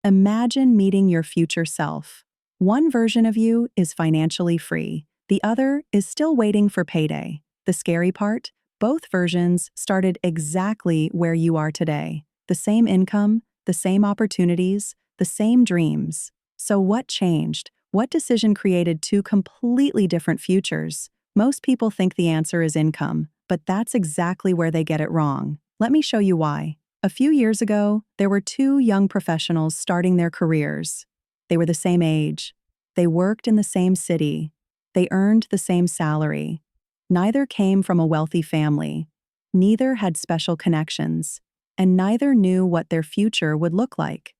Imagine meeting your future self. One version of you is financially free. The other is still waiting for payday. The scary part? Both versions started exactly where you are today. The same income, the same opportunities, the same dreams. So what changed? What decision created two completely different futures? Most people think the answer is income, but that's exactly where they get it wrong. Let me show you why. A few years ago, there were two young professionals starting their careers. They were the same age. They worked in the same city. They earned the same salary. Neither came from a wealthy family. Neither had special connections. And neither knew what their future would look like.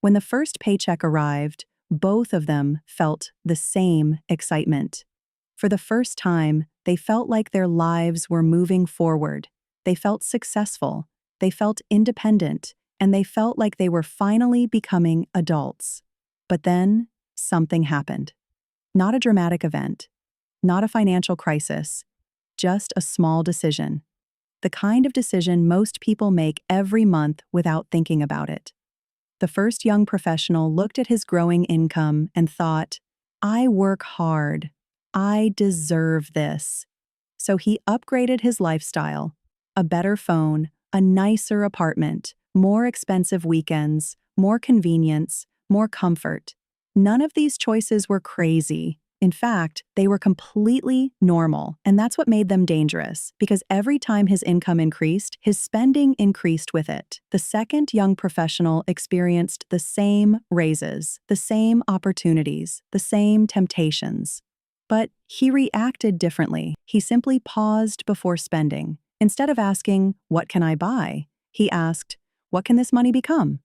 When the first paycheck arrived, both of them felt the same excitement. For the first time, they felt like their lives were moving forward. They felt successful. They felt independent, and they felt like they were finally becoming adults. But then, something happened. Not a dramatic event, not a financial crisis, just a small decision. The kind of decision most people make every month without thinking about it. The first young professional looked at his growing income and thought, "I work hard. I deserve this." So he upgraded his lifestyle. A better phone, a nicer apartment, more expensive weekends, more convenience, more comfort. None of these choices were crazy. In fact, they were completely normal, and that's what made them dangerous, because every time his income increased, his spending increased with it. The second young professional experienced the same raises, the same opportunities, the same temptations. But he reacted differently. He simply paused before spending. Instead of asking, "What can I buy?" he asked, "What can this money become?"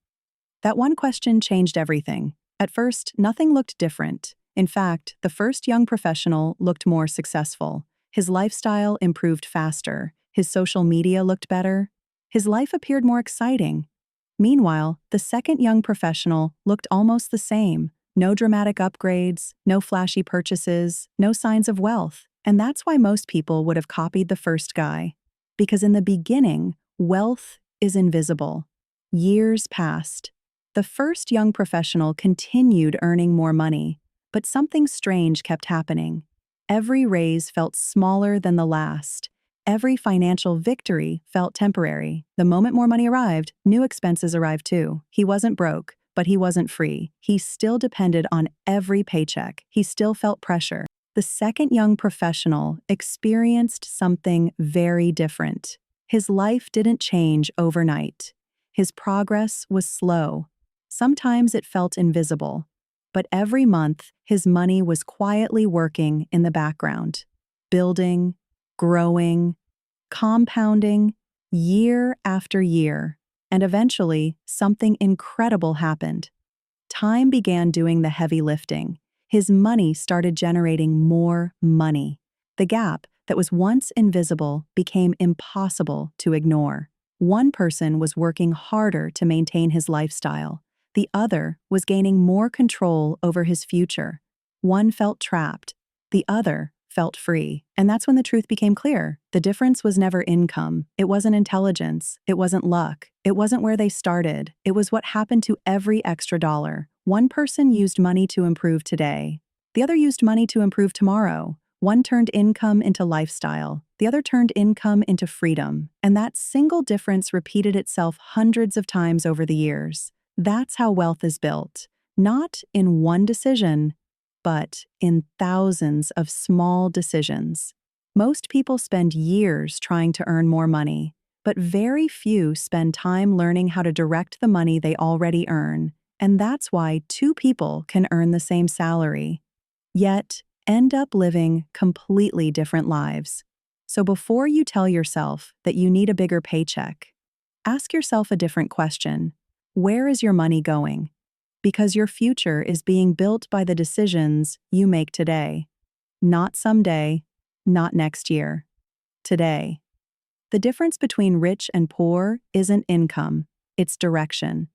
That one question changed everything. At first, nothing looked different. In fact, the first young professional looked more successful. His lifestyle improved faster. His social media looked better. His life appeared more exciting. Meanwhile, the second young professional looked almost the same. No dramatic upgrades, no flashy purchases, no signs of wealth. And that's why most people would have copied the first guy. Because in the beginning, wealth is invisible. Years passed. The first young professional continued earning more money, but something strange kept happening. Every raise felt smaller than the last. Every financial victory felt temporary. The moment more money arrived, new expenses arrived too. He wasn't broke, but he wasn't free. He still depended on every paycheck. He still felt pressure. The second young professional experienced something very different. His life didn't change overnight. His progress was slow. Sometimes it felt invisible. But every month, his money was quietly working in the background, building, growing, compounding, year after year. And eventually, something incredible happened. Time began doing the heavy lifting. His money started generating more money. The gap that was once invisible became impossible to ignore. One person was working harder to maintain his lifestyle. The other was gaining more control over his future. One felt trapped. The other felt free. And that's when the truth became clear. The difference was never income. It wasn't intelligence. It wasn't luck. It wasn't where they started. It was what happened to every extra dollar. One person used money to improve today. The other used money to improve tomorrow. One turned income into lifestyle. The other turned income into freedom. And that single difference repeated itself hundreds of times over the years. That's how wealth is built. Not in one decision, but in thousands of small decisions. Most people spend years trying to earn more money, but very few spend time learning how to direct the money they already earn. And that's why two people can earn the same salary, yet end up living completely different lives. So before you tell yourself that you need a bigger paycheck, ask yourself a different question. Where is your money going? Because your future is being built by the decisions you make today. Not someday, not next year. Today. The difference between rich and poor isn't income, it's direction.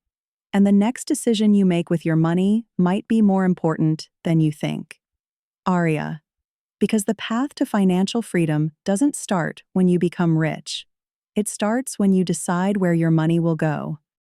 And the next decision you make with your money might be more important than you think. Aria. Because the path to financial freedom doesn't start when you become rich. It starts when you decide where your money will go.